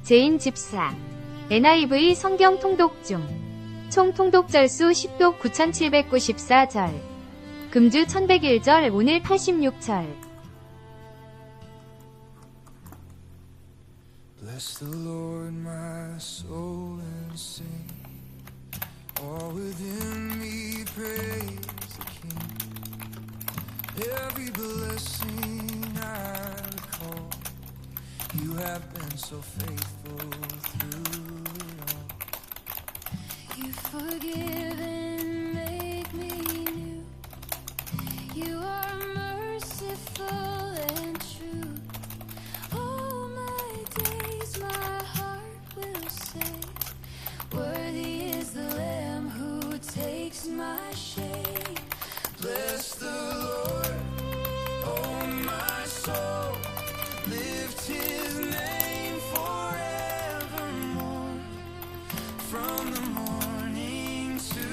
제인 집사. NIV 성경통독 중. 총 통독절수 10독 9794절. 금주 1101절 오늘 86절. Bless the Lord, my soul, and sing. All within me praise the King. Every blessing I recall, you have been so faithful through it all. You forgive and make me new. You are merciful and true. All my days my heart will say, worthy is the Lamb who takes my shame. Bless the Lord, oh my soul, lift His name forevermore. From the morning to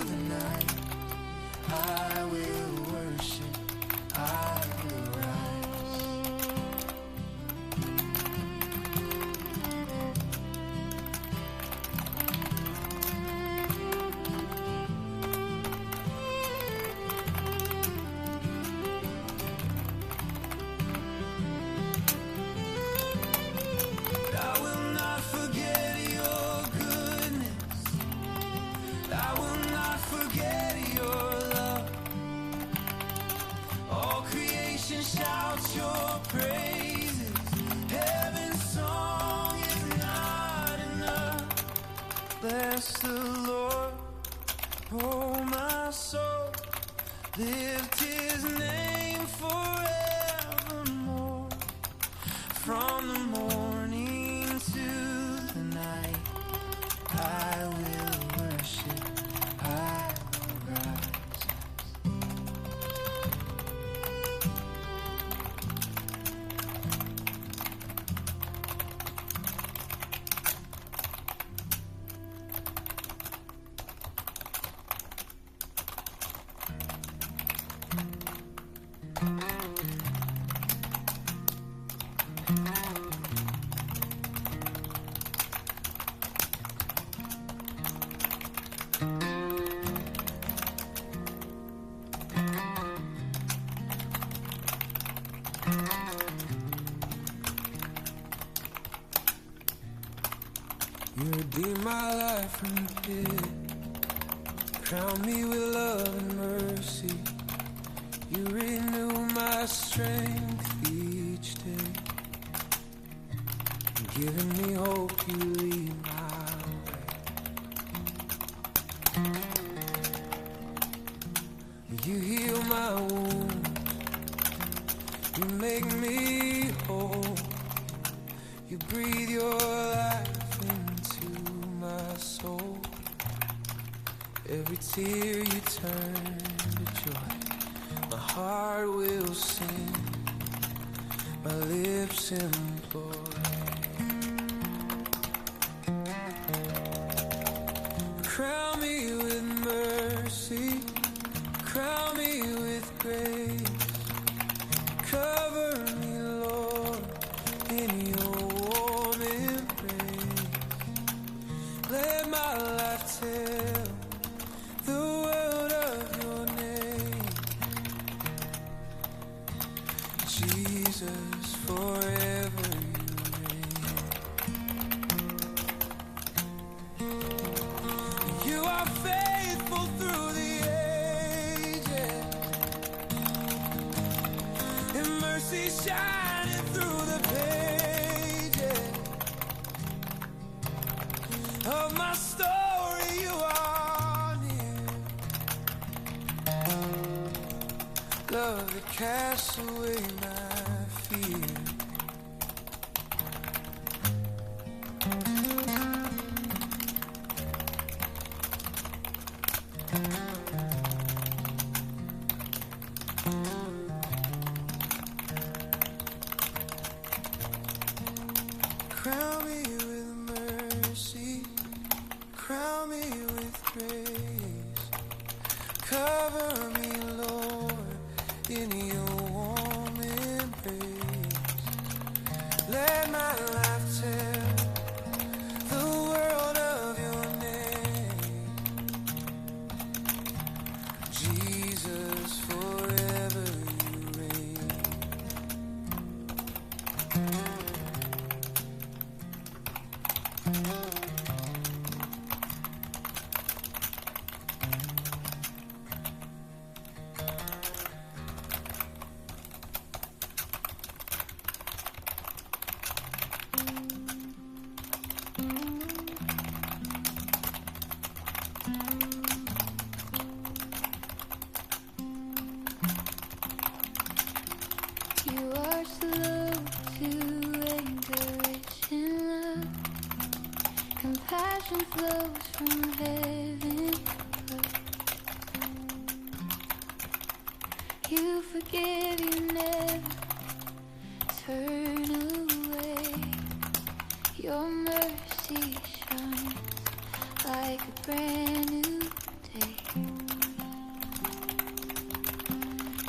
the night, I will worship, I will rise. I will not forget your goodness, I will not forget your love. All creation shouts your praises, heaven's song is not enough. Bless the Lord, oh my soul, lift His name forevermore. From the morning to the night, I will worship, I will rise. You redeem my life from the pit, crown me with love and mercy. You renew my strength each day, giving me hope. You lead my way. You heal my wounds, you make me whole. You breathe your life into my soul. Every tear you turn to joy. My heart will sing, my lips implore. Crown me with mercy, crown me with grace. Cover me, Lord, in your warm embrace. Let my life tell the world of your name. Jesus, forever you reign. You are faithful through the ages, and mercy shining through the pages of my story. You are near, love that casts away my fear. Crown me with mercy, crown me with grace. Cover me, Lord, in your warm embrace. Let my life tell compassion flows from heaven above. You forgive, you never turn away. Your mercy shines like a brand new day.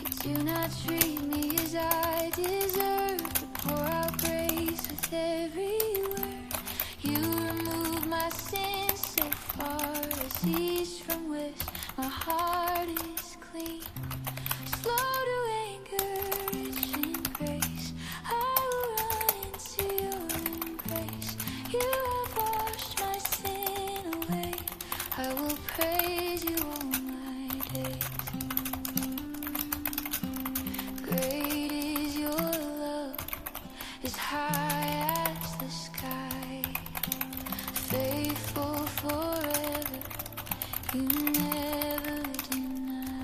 You do not treat me as I deserve, but pour out grace with every word. You remove my sins so far as east from west. My heart is clean, slow to anger, rich in grace. I will run into your embrace. You have washed my sin away. I will praise you all my days. Great is your love, as high as the sky. Faithful forever, you never deny.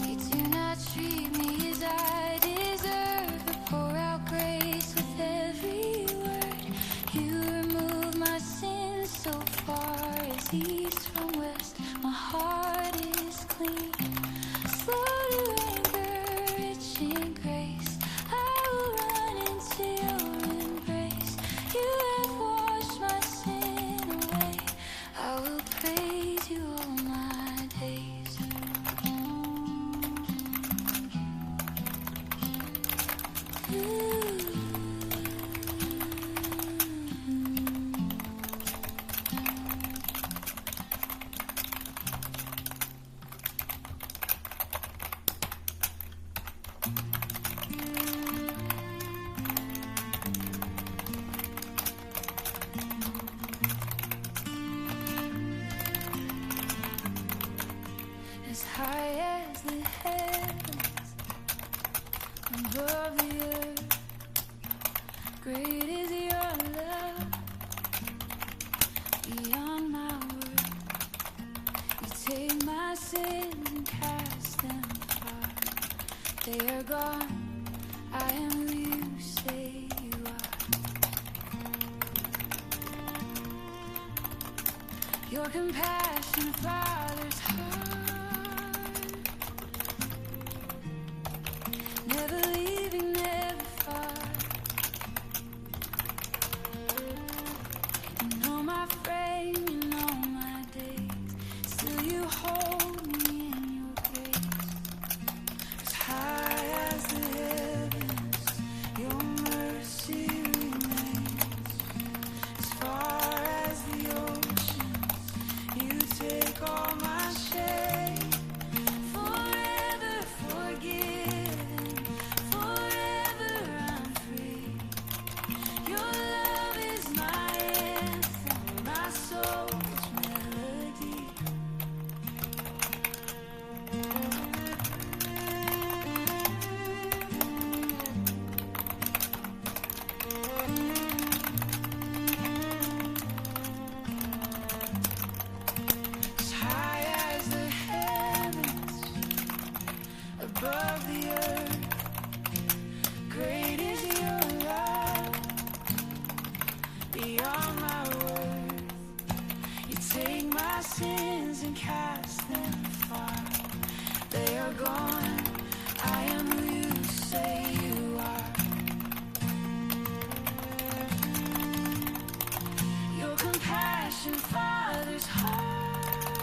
You do not treat me as I deserve, but pour out grace with every word. You remove my sins so far as east from west. My heart is clean, slow to anger, rich in grace. I will run into your embrace. You have washed my sin away. I will praise you all my days. As high as the heavens, above the earth, great is your love, beyond my words. You take my sins and cast them far. They are gone, I am who you say you are. Your compassion, Father's heart, never leaving, never far. You know my frame, you know my days, still you hold me in your grace. As high as the heavens, your mercy remains. As far as the oceans, you take all my shame. Forever forgiven, forever I'm free. Your love is my anthem, my soul's melody. As high as the heavens, above the earth, great is your love, beyond my worth. You take my sins and cast them far. They are gone, I am who you say you are. Your compassion, Father's heart,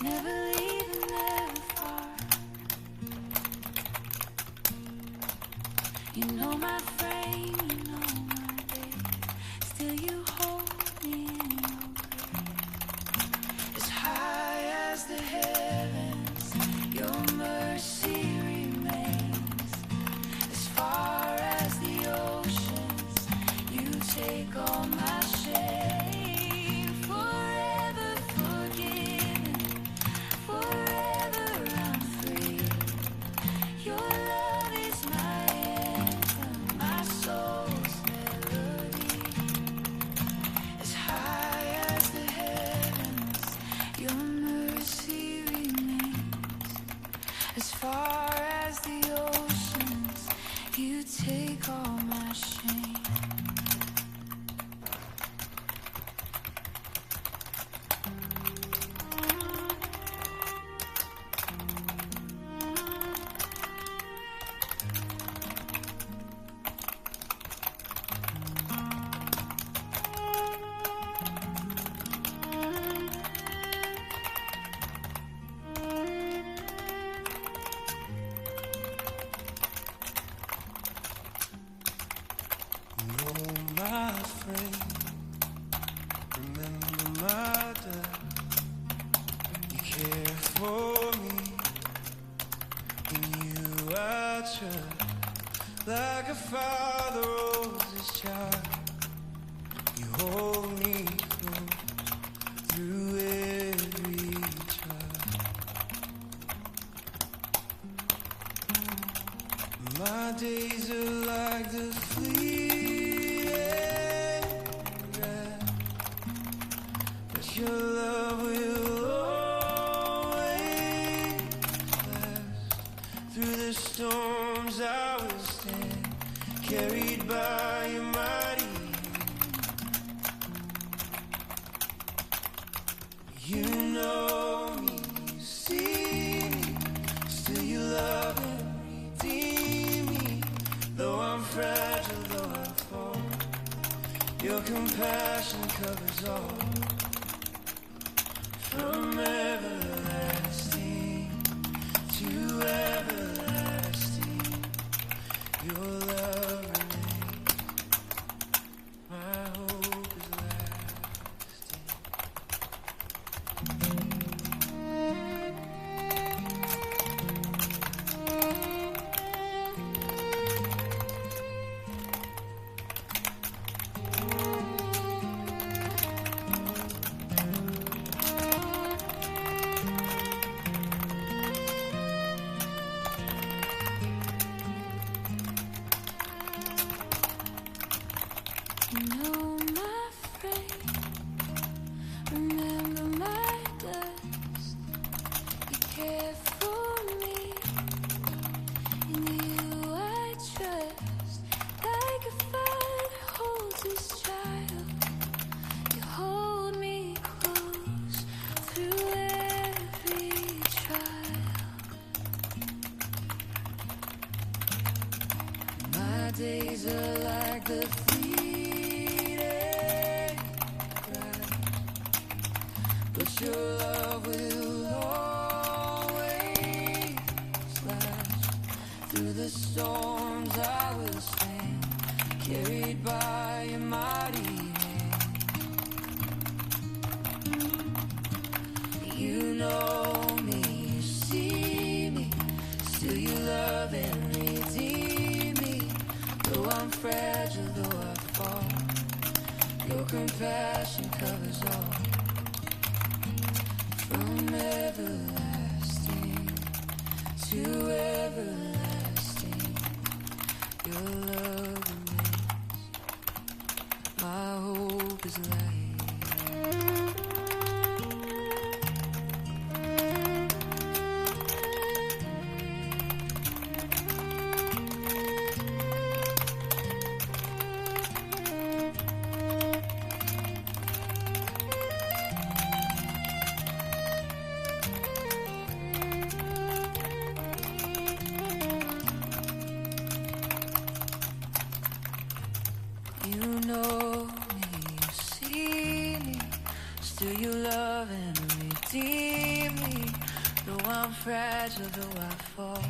never leaving, never far. You know my frame, you know my days, still you hold me in your grace. As high as the heavens, your mercy remains. As far as the oceans, you take all my shame. Forever forgiven, forever I'm free. Your love is my anthem, my soul as the oceans, you take all my shame. My friend, remember my dad. You care for me, in you I trust. Like a father holds his child, you hold me close through every trial. My days are like the fleet. Your love will always last. Through the storms I will stand, carried by your mighty hand. You know me, you see me, still you love and redeem me. Though I'm fragile, though I fall, your compassion covers all. From everlasting to everlasting, your love remains. My hope is lasting. You know my friend, remember my dust. You care for me, in you I trust. Like a father holds his child, you hold me close through every trial. My days are like the but your love will always last. Through the storms I will stand, carried by your mighty hand. You know me, you see me, still you love and redeem me. Though I'm fragile, though I fall, your compassion covers all. From everlasting to everlasting, your love remains. My hope is light. You know me, you see me, still you love and redeem me. Though I'm fragile, though I fall,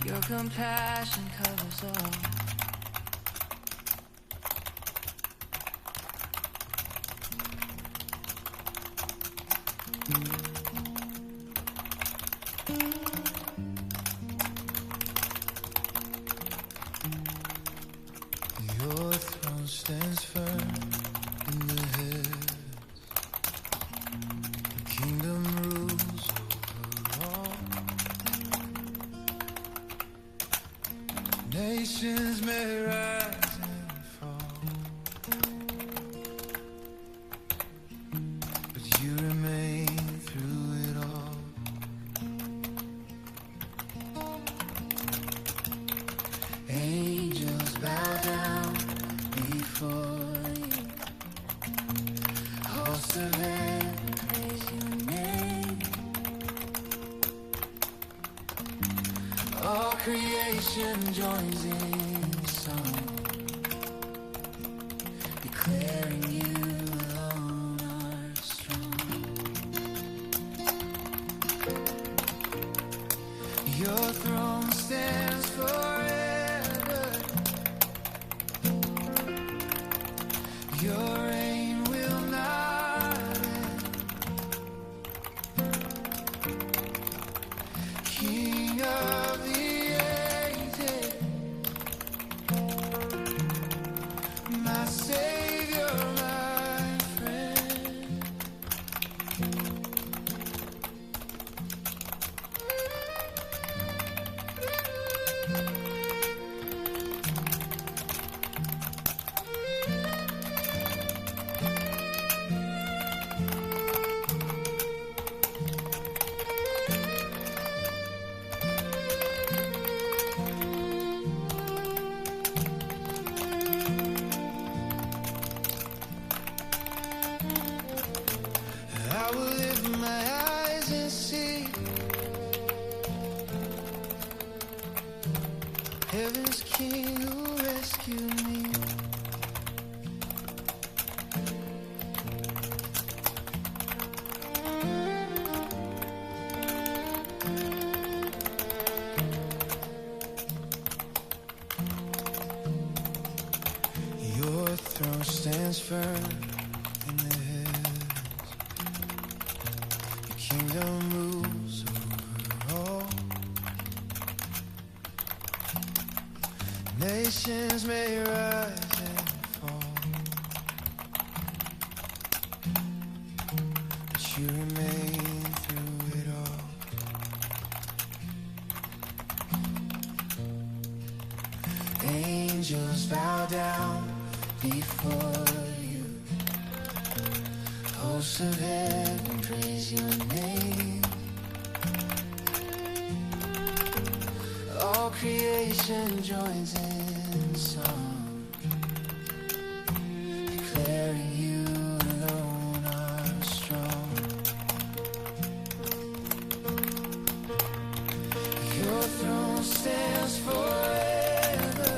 your compassion covers all. Your throne stands firm in the heavens. The kingdom rules over all. Nations may rise and fall, but you remain through it all. creation joins in song, declaring you alone are strong. Your throne stands forever. Your reign will not end. King of the ages, my Savior, my friend. I will lift my eyes and see heaven's King who rescued me. Your throne stands firm in the heavens. Your kingdom rules over all. Nations may rise and fall, but you remain through it all. Angels bow down before you. Hosts of heaven praise your name. All creation joins in song, declaring you alone are strong. Your throne stands forever.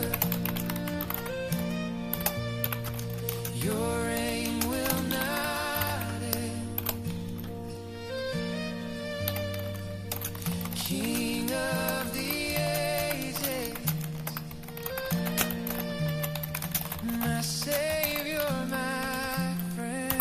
Your reign will not end. King of the ages, my Savior, my friend.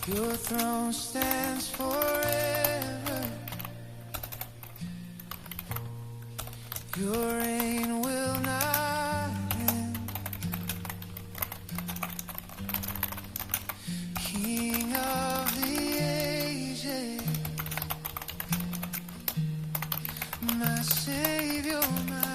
Your throne stands forever. Your reign will not end. King of the ages, my Savior, my